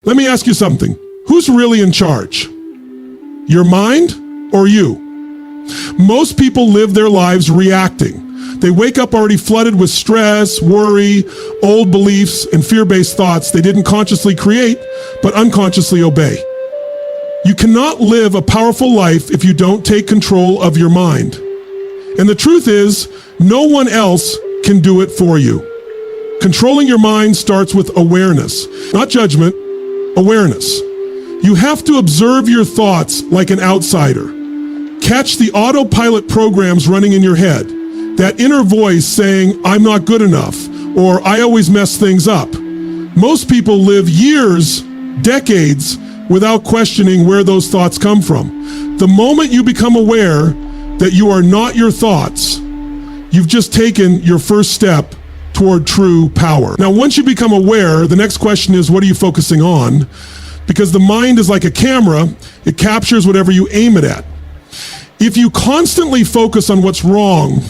Let me ask you something. Who's really in charge? Your mind or you? Most people live their lives reacting. They wake up already flooded with stress, worry, old beliefs, and fear-based thoughts they didn't consciously create, but unconsciously obey. You cannot live a powerful life if you don't take control of your mind. And the truth is, no one else can do it for you. Controlling your mind starts with awareness, not judgment, awareness. You have to observe your thoughts like an outsider. Catch the autopilot programs running in your head. That inner voice saying, I'm not good enough, or I always mess things up. Most people live years, decades, without questioning where those thoughts come from. The moment you become aware that you are not your thoughts, you've just taken your first step toward true power. Now, once you become aware, the next question is, what are you focusing on? Because the mind is like a camera, it captures whatever you aim it at. If you constantly focus on what's wrong,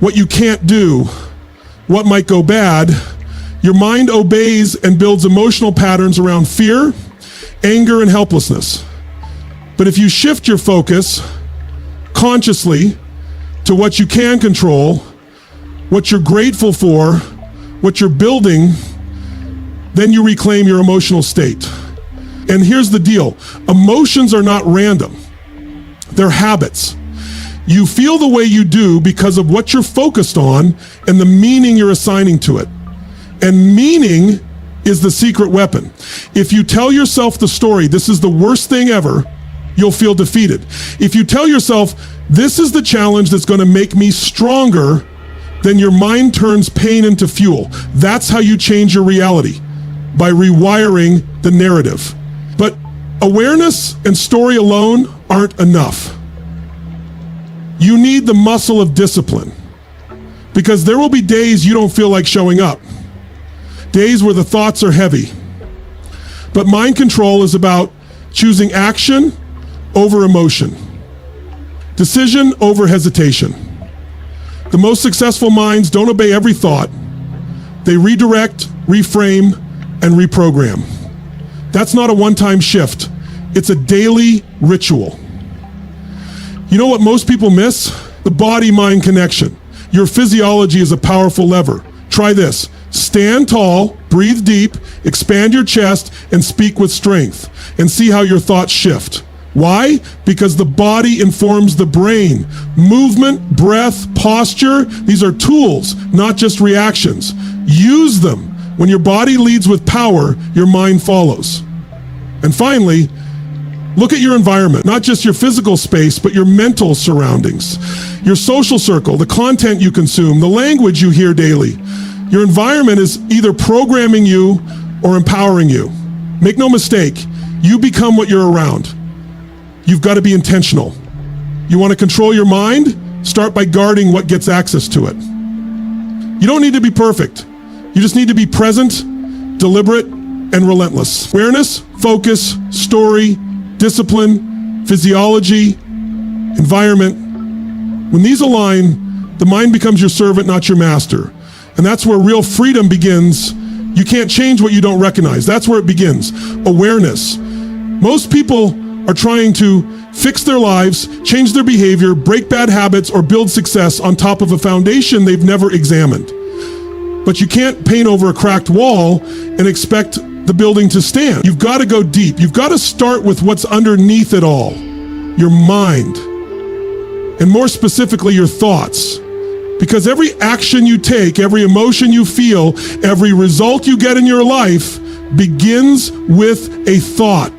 what you can't do, what might go bad, your mind obeys and builds emotional patterns around fear, anger, and helplessness. But if you shift your focus consciously to what you can control, what you're grateful for, what you're building, then you reclaim your emotional state. And here's the deal. Emotions are not random. They're habits. You feel the way you do because of what you're focused on and the meaning you're assigning to it. And meaning is the secret weapon. If you tell yourself the story, this is the worst thing ever, you'll feel defeated. If you tell yourself, this is the challenge that's going to make me stronger, then your mind turns pain into fuel. That's how you change your reality, by rewiring the narrative. But awareness and story alone aren't enough. You need the muscle of discipline, because there will be days you don't feel like showing up, days where the thoughts are heavy. But mind control is about choosing action over emotion, decision over hesitation. The most successful minds don't obey every thought. They redirect, reframe, and reprogram. That's not a one-time shift. It's a daily ritual. You know what most people miss? The body-mind connection. Your physiology is a powerful lever. Try this. Stand tall, breathe deep, expand your chest, and speak with strength. And see how your thoughts shift. Why? Because the body informs the brain. Movement, breath, posture, these are tools, not just reactions. Use them. When your body leads with power, your mind follows. And finally, look at your environment, not just your physical space, but your mental surroundings, your social circle, the content you consume, the language you hear daily. Your environment is either programming you or empowering you. Make no mistake, you become what you're around. You've got to be intentional. You want to control your mind? Start by guarding what gets access to it. You don't need to be perfect. You just need to be present, deliberate, and relentless. Awareness, focus, story, discipline, physiology, environment. When these align, the mind becomes your servant, not your master. And that's where real freedom begins. You can't change what you don't recognize. That's where it begins. Awareness. Most people are trying to fix their lives, change their behavior, break bad habits, or build success on top of a foundation they've never examined. But you can't paint over a cracked wall and expect the building to stand. You've got to go deep. You've got to start with what's underneath it all, your mind, and more specifically, your thoughts. Because every action you take, every emotion you feel, every result you get in your life begins with a thought.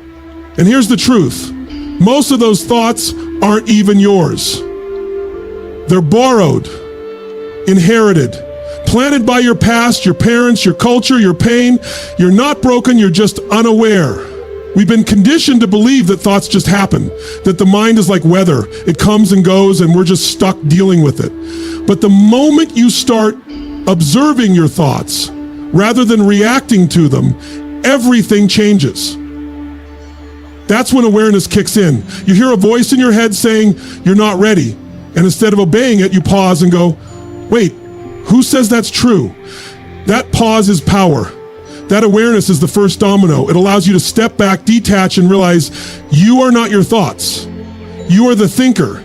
And here's the truth. Most of those thoughts aren't even yours. They're borrowed, inherited, planted by your past, your parents, your culture, your pain. You're not broken, you're just unaware. We've been conditioned to believe that thoughts just happen, that the mind is like weather. It comes and goes and we're just stuck dealing with it. But the moment you start observing your thoughts, rather than reacting to them, everything changes. That's when awareness kicks in. You hear a voice in your head saying, you're not ready. And instead of obeying it, you pause and go, wait, who says that's true? That pause is power. That awareness is the first domino. It allows you to step back, detach, and realize you are not your thoughts. You are the thinker.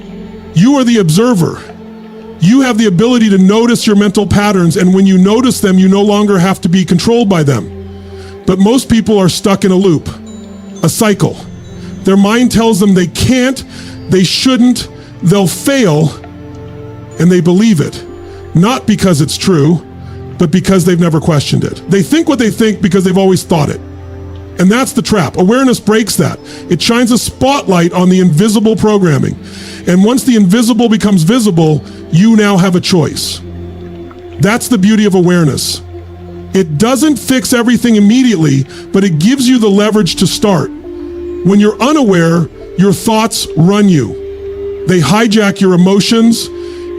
You are the observer. You have the ability to notice your mental patterns, and when you notice them, you no longer have to be controlled by them. But most people are stuck in a loop, a cycle. Their mind tells them they can't, they shouldn't, they'll fail, and they believe it. Not because it's true, but because they've never questioned it. They think what they think because they've always thought it. And that's the trap. Awareness breaks that. It shines a spotlight on the invisible programming. And once the invisible becomes visible, you now have a choice. That's the beauty of awareness. It doesn't fix everything immediately, but it gives you the leverage to start. When you're unaware, your thoughts run you. They hijack your emotions,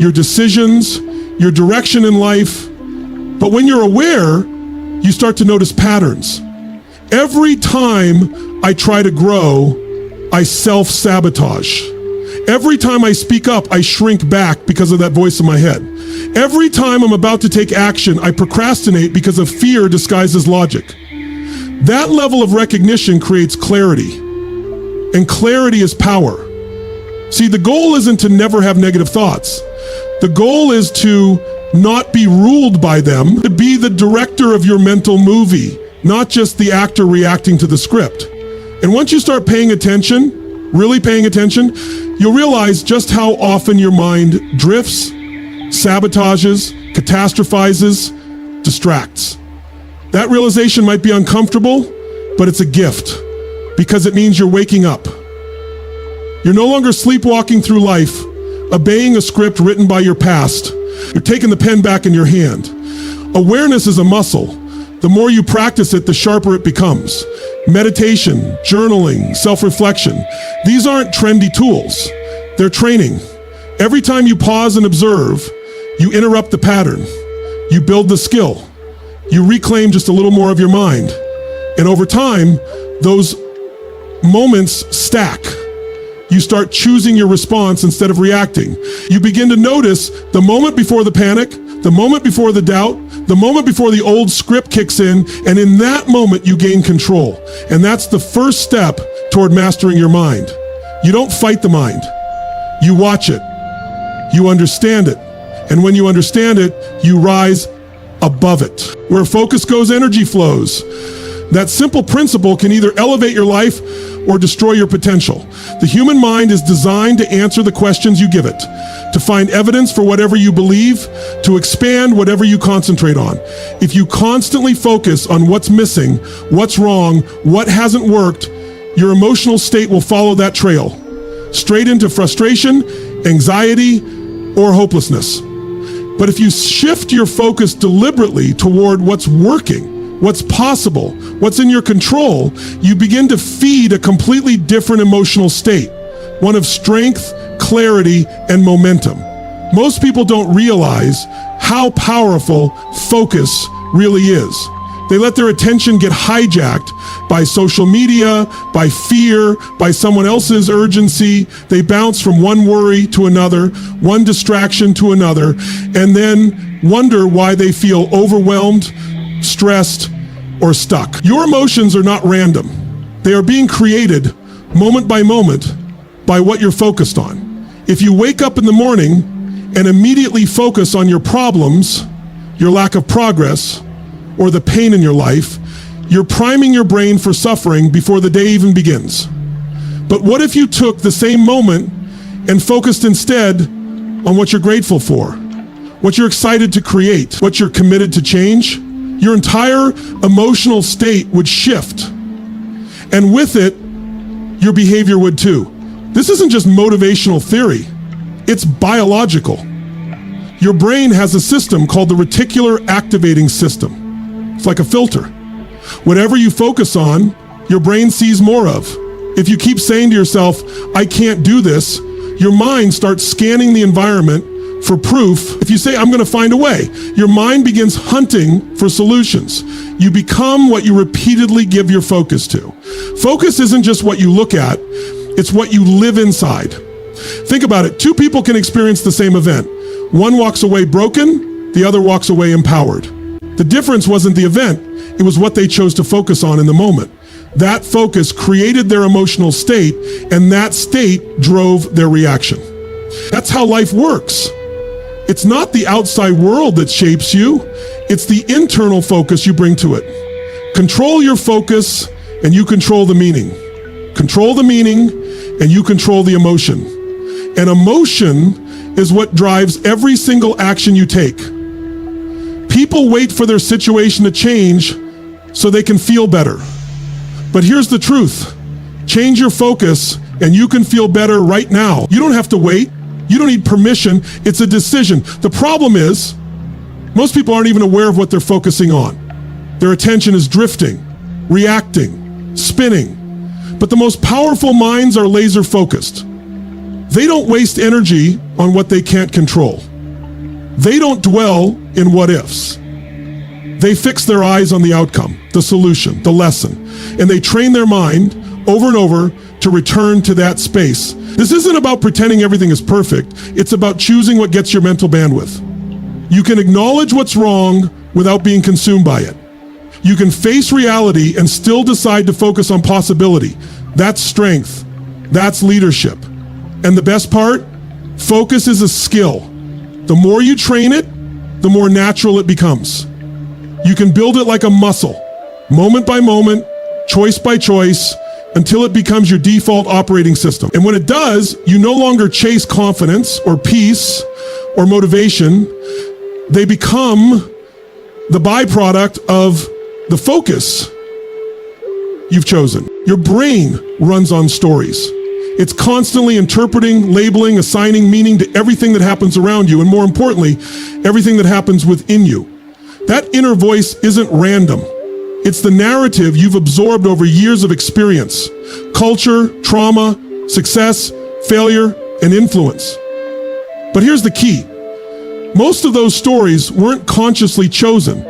your decisions, your direction in life. But when you're aware, you start to notice patterns. Every time I try to grow, I self-sabotage. Every time I speak up, I shrink back because of that voice in my head. Every time I'm about to take action, I procrastinate because of fear disguised as logic. That level of recognition creates clarity. And clarity is power. See, the goal isn't to never have negative thoughts. The goal is to not be ruled by them, to be the director of your mental movie, not just the actor reacting to the script. And once you start paying attention, really paying attention, you'll realize just how often your mind drifts, sabotages, catastrophizes, distracts. That realization might be uncomfortable, but it's a gift because it means you're waking up. You're no longer sleepwalking through life, obeying a script written by your past. You're taking the pen back in your hand. Awareness is a muscle. The more you practice it, the sharper it becomes. Meditation, journaling, self-reflection. These aren't trendy tools. They're training. Every time you pause and observe, you interrupt the pattern. You build the skill. You reclaim just a little more of your mind. And over time, those moments stack. You start choosing your response instead of reacting. You begin to notice the moment before the panic, the moment before the doubt, the moment before the old script kicks in, and in that moment you gain control. And that's the first step toward mastering your mind. You don't fight the mind. You watch it. You understand it. And when you understand it, you rise above it. Where focus goes, energy flows. That simple principle can either elevate your life or destroy your potential. The human mind is designed to answer the questions you give it, to find evidence for whatever you believe, to expand whatever you concentrate on. If you constantly focus on what's missing, what's wrong, what hasn't worked, your emotional state will follow that trail, straight into frustration, anxiety, or hopelessness. But if you shift your focus deliberately toward what's working, what's possible, what's in your control, you begin to feed a completely different emotional state, one of strength, clarity, and momentum. Most people don't realize how powerful focus really is. They let their attention get hijacked by social media, by fear, by someone else's urgency. They bounce from one worry to another, one distraction to another, and then wonder why they feel overwhelmed, stressed, or stuck. Your emotions are not random. They are being created moment by moment by what you're focused on. If you wake up in the morning and immediately focus on your problems, your lack of progress, or the pain in your life, you're priming your brain for suffering before the day even begins. But what if you took the same moment and focused instead on what you're grateful for, what you're excited to create, what you're committed to change? Your entire emotional state would shift. And with it, your behavior would too. This isn't just motivational theory. It's biological. Your brain has a system called the reticular activating system. It's like a filter. Whatever you focus on, your brain sees more of. If you keep saying to yourself, I can't do this, your mind starts scanning the environment for proof. If you say, I'm going to find a way, your mind begins hunting for solutions. You become what you repeatedly give your focus to. Focus isn't just what you look at, it's what you live inside. Think about it. Two people can experience the same event. One walks away broken, the other walks away empowered. The difference wasn't the event, It was what they chose to focus on in the moment. That focus created their emotional state, and that state drove their reaction. That's how life works. It's not the outside world that shapes you. It's the internal focus you bring to it. Control your focus, and you control the meaning. Control the meaning, and you control the emotion. And emotion is what drives every single action you take. People wait for their situation to change so they can feel better. But here's the truth. Change your focus and you can feel better right now. You don't have to wait. You don't need permission. It's a decision. The problem is, most people aren't even aware of what they're focusing on. Their attention is drifting, reacting, spinning. But the most powerful minds are laser focused. They don't waste energy on what they can't control. They don't dwell in what ifs. They fix their eyes on the outcome, the solution, the lesson, and they train their mind over and over to return to that space. This isn't about pretending everything is perfect. It's about choosing what gets your mental bandwidth. You can acknowledge what's wrong without being consumed by it. You can face reality and still decide to focus on possibility. That's strength. That's leadership. And the best part, focus is a skill. The more you train it, the more natural it becomes. You can build it like a muscle, moment by moment, choice by choice, until it becomes your default operating system. And when it does, you no longer chase confidence or peace or motivation. They become the byproduct of the focus you've chosen. Your brain runs on stories. It's constantly interpreting, labeling, assigning meaning to everything that happens around you, and more importantly, everything that happens within you. That inner voice isn't random. It's the narrative you've absorbed over years of experience, culture, trauma, success, failure, and influence. But here's the key. Most of those stories weren't consciously chosen.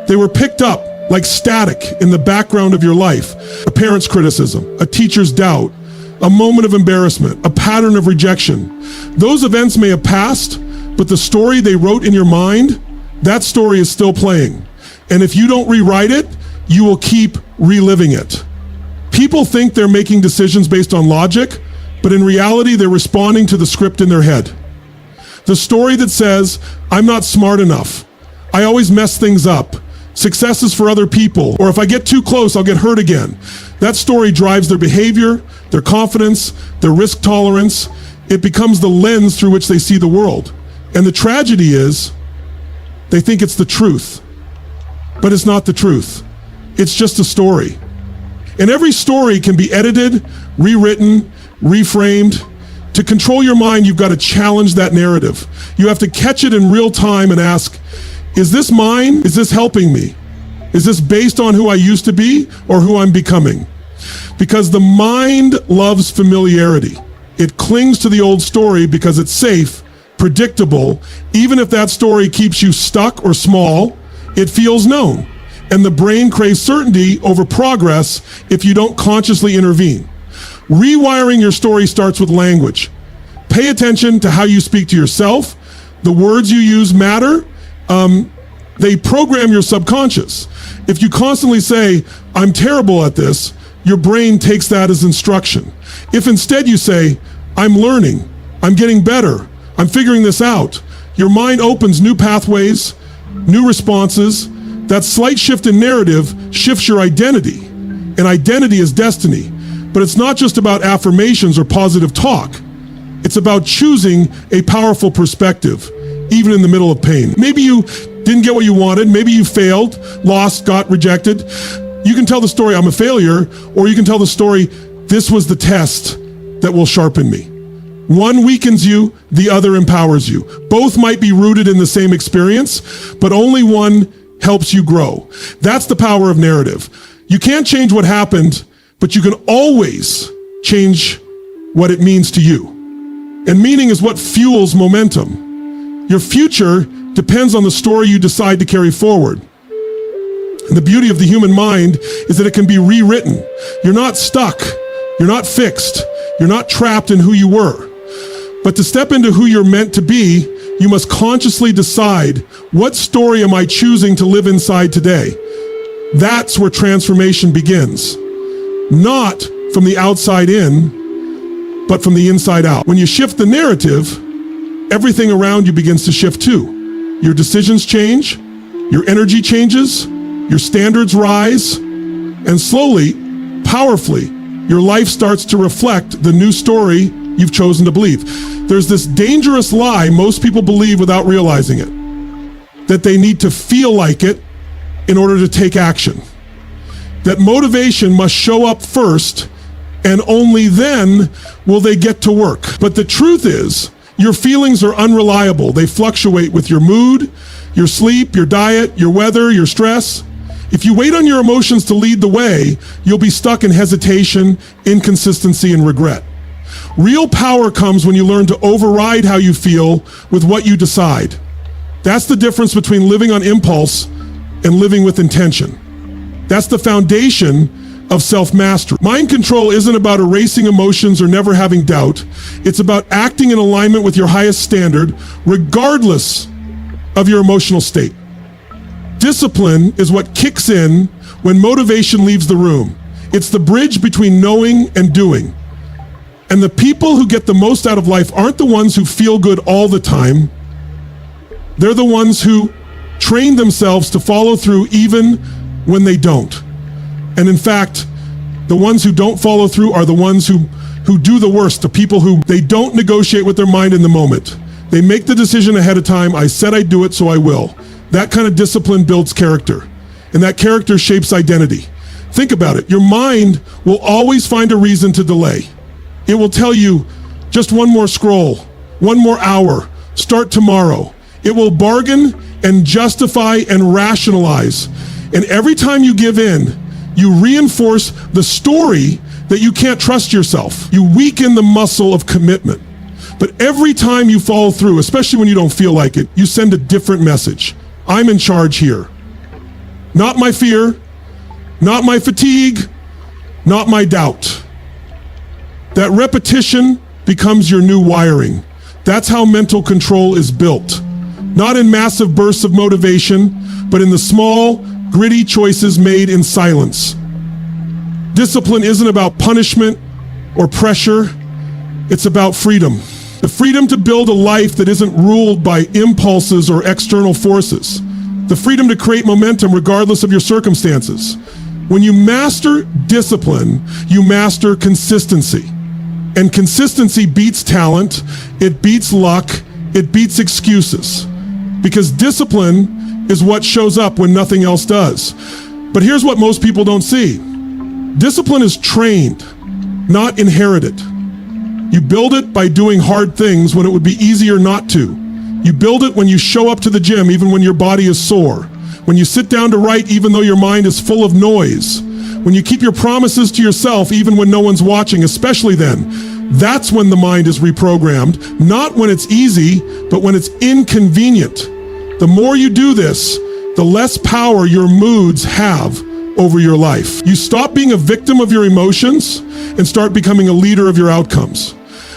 They were picked up like static in the background of your life. A parent's criticism, a teacher's doubt, a moment of embarrassment, a pattern of rejection. Those events may have passed, but the story they wrote in your mind, that story is still playing. And if you don't rewrite it, you will keep reliving it. People think they're making decisions based on logic, but in reality, they're responding to the script in their head. The story that says, I'm not smart enough. I always mess things up. Success is for other people. Or if I get too close, I'll get hurt again. That story drives their behavior, their confidence, their risk tolerance. It becomes the lens through which they see the world. And the tragedy is, they think it's the truth, but it's not the truth. It's just a story. And every story can be edited, rewritten, reframed. To control your mind, you've got to challenge that narrative. You have to catch it in real time and ask, is this mine? Is this helping me? Is this based on who I used to be or who I'm becoming? Because the mind loves familiarity. It clings to the old story because it's safe, predictable. Even if that story keeps you stuck or small, it feels known. And the brain craves certainty over progress if you don't consciously intervene. Rewiring your story starts with language. Pay attention to how you speak to yourself. The words you use matter. They program your subconscious. If you constantly say, I'm terrible at this, your brain takes that as instruction. If instead you say, I'm learning, I'm getting better, I'm figuring this out, your mind opens new pathways, new responses. That slight shift in narrative shifts your identity. And identity is destiny. But it's not just about affirmations or positive talk. It's about choosing a powerful perspective, even in the middle of pain. Maybe you didn't get what you wanted. Maybe you failed, lost, got rejected. You can tell the story, I'm a failure, or you can tell the story, this was the test that will sharpen me. One weakens you, the other empowers you. Both might be rooted in the same experience, but only one helps you grow. That's the power of narrative. You can't change what happened, but you can always change what it means to you. And meaning is what fuels momentum. Your future depends on the story you decide to carry forward. And the beauty of the human mind is that it can be rewritten. You're not stuck. You're not fixed. You're not trapped in who you were. But to step into who you're meant to be, you must consciously decide, what story am I choosing to live inside today? That's where transformation begins. Not from the outside in, but from the inside out. When you shift the narrative, everything around you begins to shift too. Your decisions change, your energy changes, your standards rise, and slowly, powerfully, your life starts to reflect the new story you've chosen to believe. There's this dangerous lie most people believe without realizing it, that they need to feel like it in order to take action. That motivation must show up first, and only then will they get to work. But the truth is, your feelings are unreliable. They fluctuate with your mood, your sleep, your diet, your weather, your stress. If you wait on your emotions to lead the way, you'll be stuck in hesitation, inconsistency, and regret. Real power comes when you learn to override how you feel with what you decide. That's the difference between living on impulse and living with intention. That's the foundation of self-mastery. Mind control isn't about erasing emotions or never having doubt. It's about acting in alignment with your highest standard, regardless of your emotional state. Discipline is what kicks in when motivation leaves the room. It's the bridge between knowing and doing. And the people who get the most out of life aren't the ones who feel good all the time. They're the ones who train themselves to follow through even when they don't. And in fact, the ones who don't follow through are the ones who do the worst, the people who they don't negotiate with their mind in the moment. They make the decision ahead of time. I said I'd do it, so I will. That kind of discipline builds character, and that character shapes identity. Think about it. Your mind will always find a reason to delay. It will tell you, just one more scroll, one more hour, start tomorrow. It will bargain and justify and rationalize. And every time you give in, you reinforce the story that you can't trust yourself. You weaken the muscle of commitment. But every time you follow through, especially when you don't feel like it, you send a different message. I'm in charge here. Not my fear, not my fatigue, not my doubt. That repetition becomes your new wiring. That's how mental control is built. Not in massive bursts of motivation, but in the small, gritty choices made in silence. Discipline isn't about punishment or pressure. It's about freedom. The freedom to build a life that isn't ruled by impulses or external forces. The freedom to create momentum regardless of your circumstances. When you master discipline, you master consistency. And consistency beats talent, it beats luck, it beats excuses. Because discipline is what shows up when nothing else does. But here's what most people don't see. Discipline is trained, not inherited. You build it by doing hard things when it would be easier not to. You build it when you show up to the gym even when your body is sore. When you sit down to write even though your mind is full of noise. When you keep your promises to yourself even when no one's watching, especially then. That's when the mind is reprogrammed, not when it's easy, but when it's inconvenient. The more you do this, the less power your moods have over your life. You stop being a victim of your emotions and start becoming a leader of your outcomes.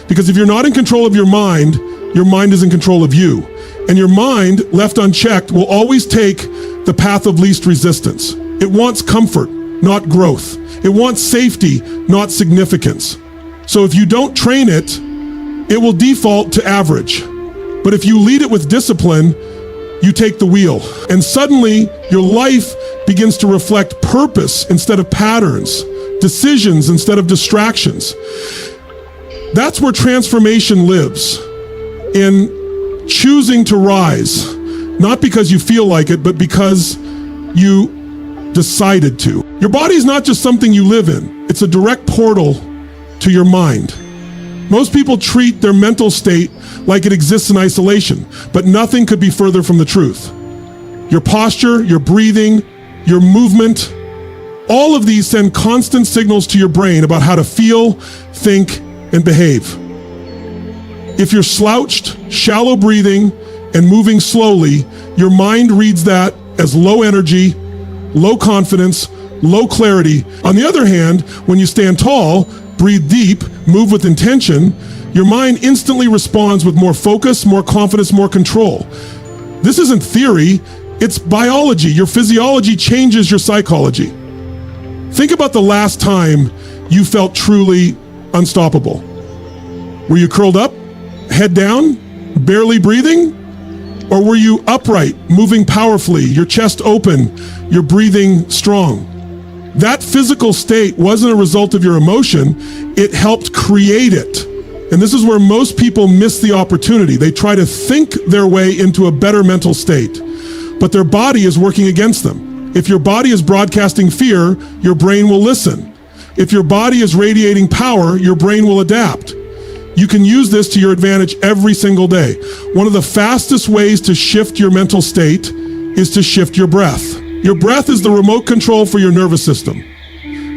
Because if you're not in control of your mind is in control of you. And your mind, left unchecked, will always take the path of least resistance. It wants comfort, not growth. It wants safety, not significance. So if you don't train it, it will default to average. But if you lead it with discipline, you take the wheel. And suddenly, your life begins to reflect purpose instead of patterns, decisions instead of distractions. That's where transformation lives, in choosing to rise, not because you feel like it, but because you decided to. Your body is not just something you live in. It's a direct portal to your mind. Most people treat their mental state like it exists in isolation, but nothing could be further from the truth. Your posture, your breathing, your movement, all of these send constant signals to your brain about how to feel, think, and behave. If you're slouched, shallow breathing, and moving slowly, your mind reads that as low energy, low confidence, low clarity. On the other hand, when you stand tall, breathe deep, move with intention, your mind instantly responds with more focus, more confidence, more control. This isn't theory, It's biology. Your physiology changes your psychology. Think about the last time you felt truly unstoppable. Were you curled up, head down, barely breathing? Or were you upright, moving powerfully, your chest open, your breathing strong? That physical state wasn't a result of your emotion, it helped create it. And this is where most people miss the opportunity. They try to think their way into a better mental state, but their body is working against them. If your body is broadcasting fear, your brain will listen. If your body is radiating power, your brain will adapt. You can use this to your advantage every single day. One of the fastest ways to shift your mental state is to shift your breath. Your breath is the remote control for your nervous system.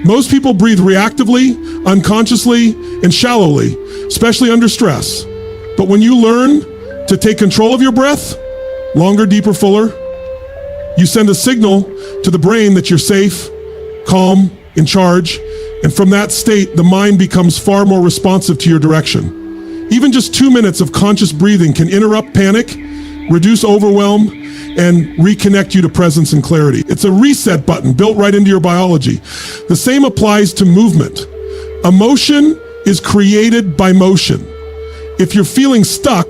Most people breathe reactively, unconsciously, and shallowly, especially under stress. But when you learn to take control of your breath, longer, deeper, fuller, you send a signal to the brain that you're safe, calm, in charge, and from that state, the mind becomes far more responsive to your direction. Even just 2 minutes of conscious breathing can interrupt panic, reduce overwhelm, and reconnect you to presence and clarity. It's a reset button built right into your biology. The same applies to movement. Emotion is created by motion. If you're feeling stuck,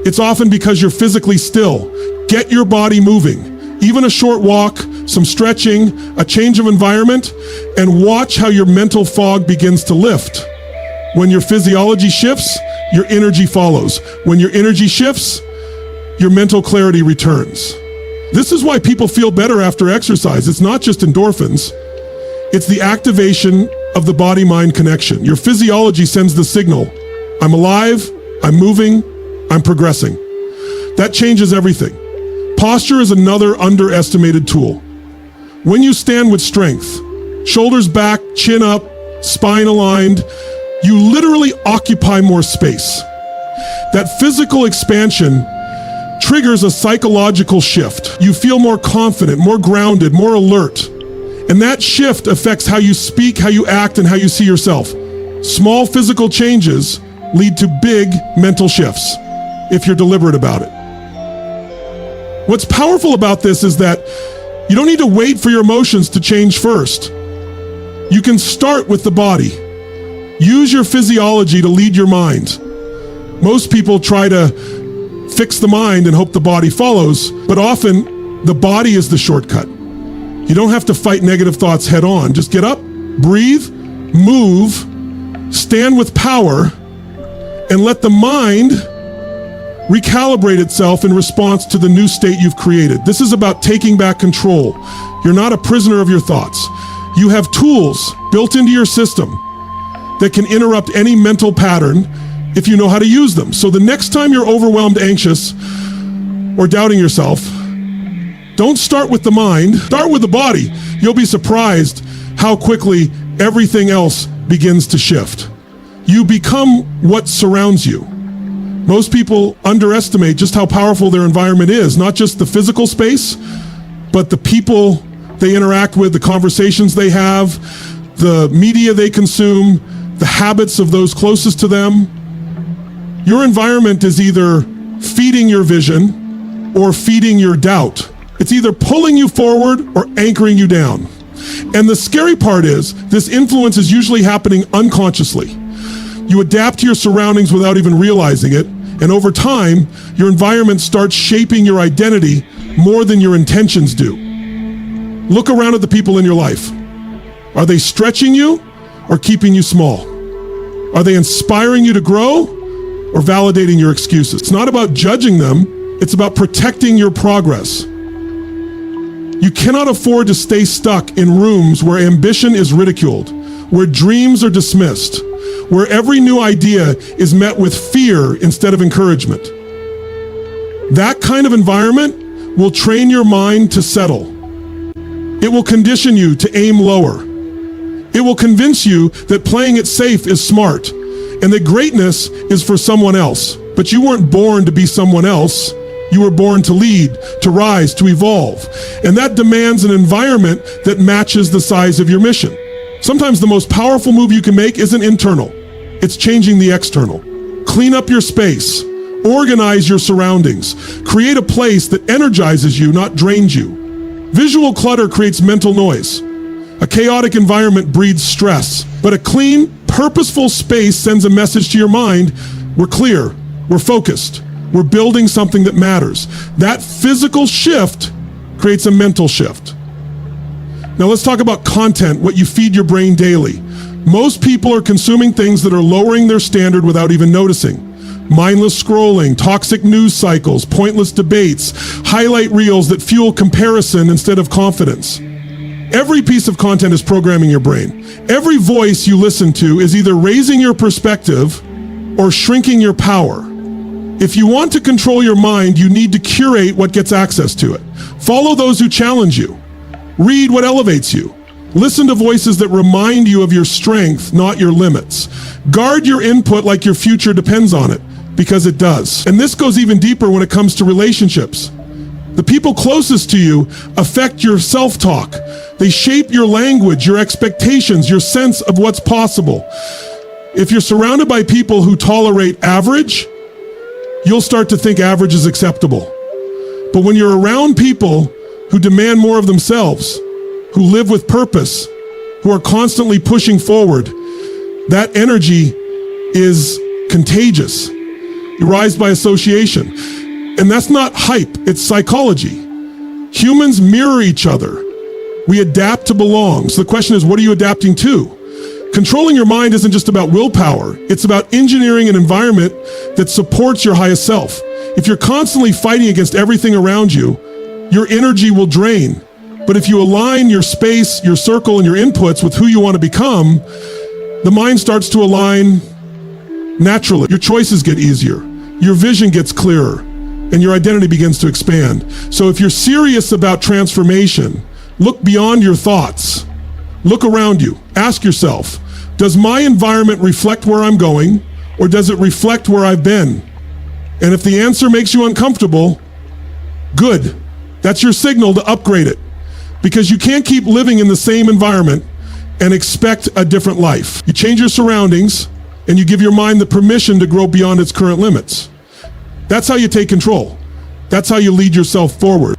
it's often because you're physically still. Get your body moving. Even a short walk, some stretching, a change of environment, and watch how your mental fog begins to lift. When your physiology shifts, your energy follows. When your energy shifts, your mental clarity returns. This is why people feel better after exercise. It's not just endorphins. It's the activation of the body-mind connection. Your physiology sends the signal. I'm alive, I'm moving, I'm progressing. That changes everything. Posture is another underestimated tool. When you stand with strength, shoulders back, chin up, spine aligned, you literally occupy more space. That physical expansion triggers a psychological shift. You feel more confident, more grounded, more alert. And that shift affects how you speak, how you act, and how you see yourself. Small physical changes lead to big mental shifts if you're deliberate about it. What's powerful about this is that you don't need to wait for your emotions to change first. You can start with the body. Use your physiology to lead your mind. Most people try to fix the mind and hope the body follows, but often the body is the shortcut. You don't have to fight negative thoughts head on. Just get up, breathe, move, stand with power, and let the mind recalibrate itself in response to the new state you've created. This is about taking back control. You're not a prisoner of your thoughts. You have tools built into your system that can interrupt any mental pattern if you know how to use them. So the next time you're overwhelmed, anxious, or doubting yourself, don't start with the mind, start with the body. You'll be surprised how quickly everything else begins to shift. You become what surrounds you. Most people underestimate just how powerful their environment is, not just the physical space, but the people they interact with, the conversations they have, the media they consume, the habits of those closest to them. Your environment is either feeding your vision or feeding your doubt. It's either pulling you forward or anchoring you down. And the scary part is, this influence is usually happening unconsciously. You adapt to your surroundings without even realizing it, and over time, your environment starts shaping your identity more than your intentions do. Look around at the people in your life. Are they stretching you or keeping you small? Are they inspiring you to grow or validating your excuses? It's not about judging them, it's about protecting your progress. You cannot afford to stay stuck in rooms where ambition is ridiculed, where dreams are dismissed, where every new idea is met with fear instead of encouragement. That kind of environment will train your mind to settle. It will condition you to aim lower. It will convince you that playing it safe is smart and that greatness is for someone else. But you weren't born to be someone else. You were born to lead, to rise, to evolve. And that demands an environment that matches the size of your mission. Sometimes the most powerful move you can make isn't internal. It's changing the external. Clean up your space, Organize your surroundings. Create a place that energizes you, not drains you. Visual clutter creates mental noise. A chaotic environment breeds stress, but a clean, purposeful space sends a message to your mind. We're clear, we're focused, we're building something that matters. That physical shift creates a mental shift. Now let's talk about content, what you feed your brain daily. Most people are consuming things that are lowering their standard without even noticing. Mindless scrolling, toxic news cycles, pointless debates, highlight reels that fuel comparison instead of confidence. Every piece of content is programming your brain. Every voice you listen to is either raising your perspective or shrinking your power. If you want to control your mind, you need to curate what gets access to it. Follow those who challenge you. Read what elevates you. Listen to voices that remind you of your strength, not your limits. Guard your input like your future depends on it, because it does. And this goes even deeper when it comes to relationships. The people closest to you affect your self-talk. They shape your language, your expectations, your sense of what's possible. If you're surrounded by people who tolerate average, you'll start to think average is acceptable. But when you're around people who demand more of themselves, who live with purpose, who are constantly pushing forward, that energy is contagious. You rise by association. And that's not hype, it's psychology. Humans mirror each other. We adapt to belong. So the question is, what are you adapting to? Controlling your mind isn't just about willpower. It's about engineering an environment that supports your highest self. If you're constantly fighting against everything around you, your energy will drain. But if you align your space, your circle, and your inputs with who you want to become, the mind starts to align naturally. Your choices get easier. Your vision gets clearer. And your identity begins to expand. So if you're serious about transformation, look beyond your thoughts. Look around you. Ask yourself, does my environment reflect where I'm going, or does it reflect where I've been? And if the answer makes you uncomfortable, good. That's your signal to upgrade it. Because you can't keep living in the same environment and expect a different life. You change your surroundings, and you give your mind the permission to grow beyond its current limits. That's how you take control. That's how you lead yourself forward.